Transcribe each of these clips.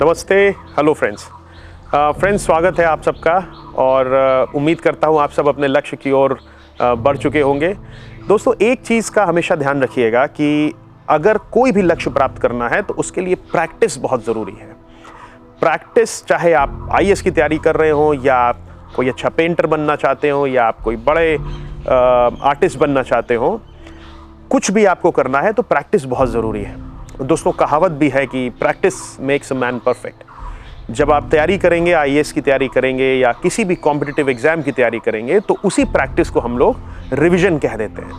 नमस्ते, hello friends. स्वागत है आप सबका और उम्मीद करता हूँ आप सब अपने लक्ष्य की ओर बढ़ चुके होंगे। दोस्तों, एक चीज़ का हमेशा ध्यान रखिएगा कि अगर कोई भी लक्ष्य प्राप्त करना है तो उसके लिए प्रैक्टिस बहुत ज़रूरी है। प्रैक्टिस, चाहे आप आईएएस की तैयारी कर रहे हो या आप कोई अच्छा पेंटर बनना चाहते हो या आप कोई बड़े आर्टिस्ट बनना चाहते हो, कुछ भी आपको करना है तो प्रैक्टिस बहुत ज़रूरी है। दोस्तों, कहावत भी है कि practice makes a man perfect. जब आप तैयारी करेंगे, आईएएस की तैयारी करेंगे या किसी भी कॉम्पिटिटिव एग्जाम की तैयारी करेंगे, तो उसी प्रैक्टिस को हम लोग रिवीजन कह देते हैं।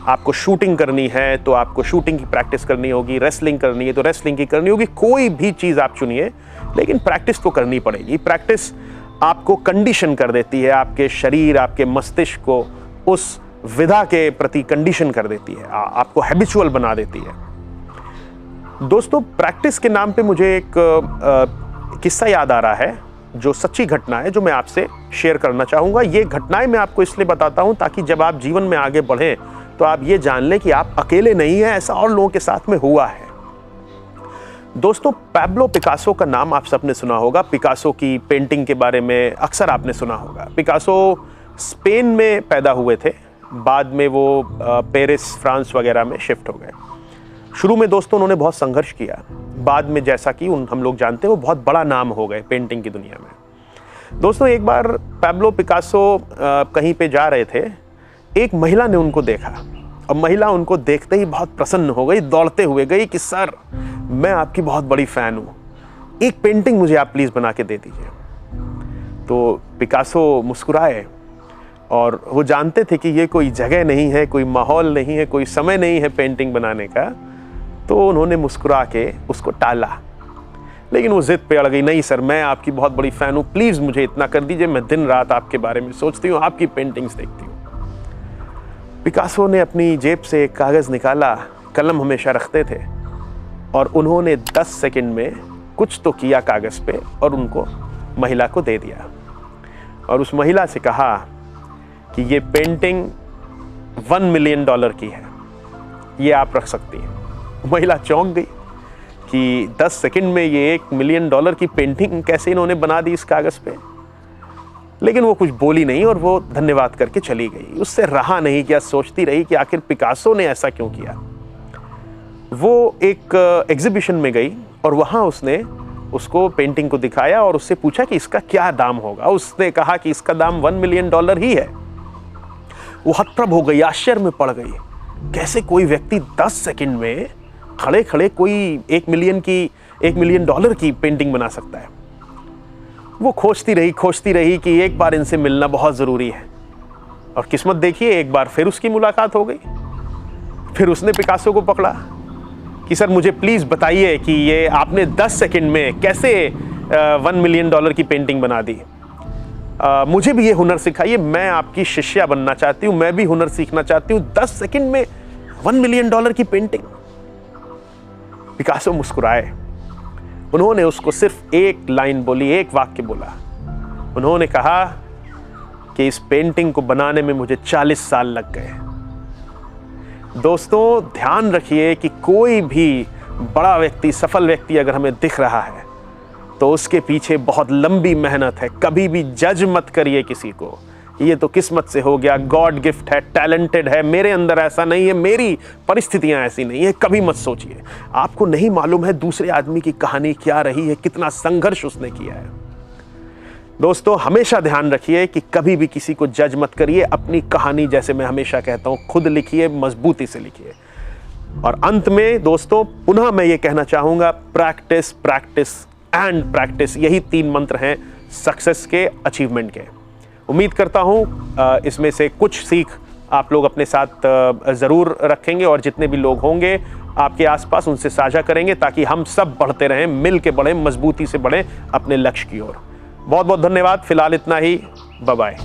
आपको शूटिंग करनी है तो आपको शूटिंग की प्रैक्टिस करनी होगी, रेसलिंग करनी है तो रेसलिंग की करनी होगी, कोई भी चीज़ आप चुनिए, लेकिन प्रैक्टिस तो करनी पड़ेगी। प्रैक्टिस आपको कंडीशन कर देती है, आपके शरीर, आपके मस्तिष्क को उस विधा के प्रति कंडीशन कर देती है, आपको हैबिचुअल बना देती है। दोस्तों, प्रैक्टिस के नाम पे मुझे एक किस्सा याद आ रहा है, जो सच्ची घटना है, जो मैं आपसे शेयर करना चाहूँगा। ये घटनाएं मैं आपको इसलिए बताता हूँ ताकि जब आप जीवन में आगे बढ़ें तो आप ये जान लें कि आप अकेले नहीं हैं, ऐसा और लोगों के साथ में हुआ है। दोस्तों, पैब्लो पिकासो का नाम आप सबने सुना होगा। पिकासो की पेंटिंग के बारे में अक्सर आपने सुना होगा। पिकासो स्पेन में पैदा हुए थे, बाद में वो पेरिस, फ्रांस वगैरह में शिफ्ट हो गए। शुरू में दोस्तों उन्होंने बहुत संघर्ष किया, बाद में जैसा कि हम लोग जानते हैं वो बहुत बड़ा नाम हो गए पेंटिंग की दुनिया में। दोस्तों, एक बार पैब्लो पिकासो कहीं पे जा रहे थे, एक महिला ने उनको देखा और महिला उनको देखते ही बहुत प्रसन्न हो गई, दौड़ते हुए गई कि सर, मैं आपकी बहुत बड़ी फ़ैन हूँ, एक पेंटिंग मुझे आप प्लीज़ बना के दे दीजिए। तो पिकासो मुस्कुराए और वो जानते थे कि ये कोई जगह नहीं है, कोई माहौल नहीं है, कोई समय नहीं है पेंटिंग बनाने का, तो उन्होंने मुस्कुरा के उसको टाला। लेकिन वो जिद पे अड़ गई, नहीं सर, मैं आपकी बहुत बड़ी फ़ैन हूँ, प्लीज़ मुझे इतना कर दीजिए, मैं दिन रात आपके बारे में सोचती हूँ, आपकी पेंटिंग्स देखती हूँ। पिकासो ने अपनी जेब से एक कागज़ निकाला, कलम हमेशा रखते थे, और उन्होंने 10 सेकंड में कुछ तो किया कागज़ पे और उनको महिला को दे दिया और उस महिला से कहा कि ये पेंटिंग $1 मिलियन की है, ये आप रख सकती हैं। महिला चौंक गई कि 10 सेकंड में ये $1 मिलियन की पेंटिंग कैसे इन्होंने बना दी इस कागज़ पे। लेकिन वो कुछ बोली नहीं और वो धन्यवाद करके चली गई। उससे रहा नहीं, क्या सोचती रही कि आखिर पिकासो ने ऐसा क्यों किया। वो एक एग्जीबिशन में गई और वहाँ उसने उसको पेंटिंग को दिखाया और उससे पूछा कि इसका क्या दाम होगा। उसने कहा कि इसका दाम $1 मिलियन ही है। वो हतप्रभ हो गई, आश्चर्य में पड़ गई, कैसे कोई व्यक्ति 10 सेकंड में खड़े खड़े कोई $1 मिलियन की पेंटिंग बना सकता है। वो खोजती रही कि एक बार इनसे मिलना बहुत ज़रूरी है, और किस्मत देखिए, एक बार फिर उसकी मुलाकात हो गई। फिर उसने पिकासो को पकड़ा कि सर, मुझे प्लीज़ बताइए कि ये आपने 10 सेकंड में कैसे $1 मिलियन की पेंटिंग बना दी। मुझे भी ये हुनर सिखाइए, मैं आपकी शिष्या बनना चाहती हूँ, मैं भी हुनर सीखना चाहती हूँ। 10 सेकंड में $1 मिलियन की पेंटिंग। पिकासो मुस्कुराए। उन्होंने उसको सिर्फ एक लाइन बोली, एक वाक्य बोला। उन्होंने कहा कि इस पेंटिंग को बनाने में मुझे 40 साल लग गए। दोस्तों, ध्यान रखिए कि कोई भी बड़ा व्यक्ति, सफल व्यक्ति अगर हमें दिख रहा है तो उसके पीछे बहुत लंबी मेहनत है। कभी भी जज मत करिए किसी को, ये तो किस्मत से हो गया, गॉड गिफ्ट है, टैलेंटेड है, मेरे अंदर ऐसा नहीं है, मेरी परिस्थितियां ऐसी नहीं है, कभी मत सोचिए। आपको नहीं मालूम है दूसरे आदमी की कहानी क्या रही है, कितना संघर्ष उसने किया है। दोस्तों, हमेशा ध्यान रखिए कि कभी भी किसी को जज मत करिए। अपनी कहानी, जैसे मैं हमेशा कहता हूं, खुद लिखिए, मजबूती से लिखिए। और अंत में दोस्तों, पुनः मैं ये कहना चाहूंगा, प्रैक्टिस, प्रैक्टिस एंड प्रैक्टिस, यही 3 मंत्र हैं सक्सेस के, अचीवमेंट के। उम्मीद करता हूँ इसमें से कुछ सीख आप लोग अपने साथ ज़रूर रखेंगे और जितने भी लोग होंगे आपके आसपास उनसे साझा करेंगे, ताकि हम सब बढ़ते रहें, मिल के बढ़ें, मजबूती से बढ़ें अपने लक्ष्य की ओर। बहुत बहुत धन्यवाद। फिलहाल इतना ही, बाय बाय।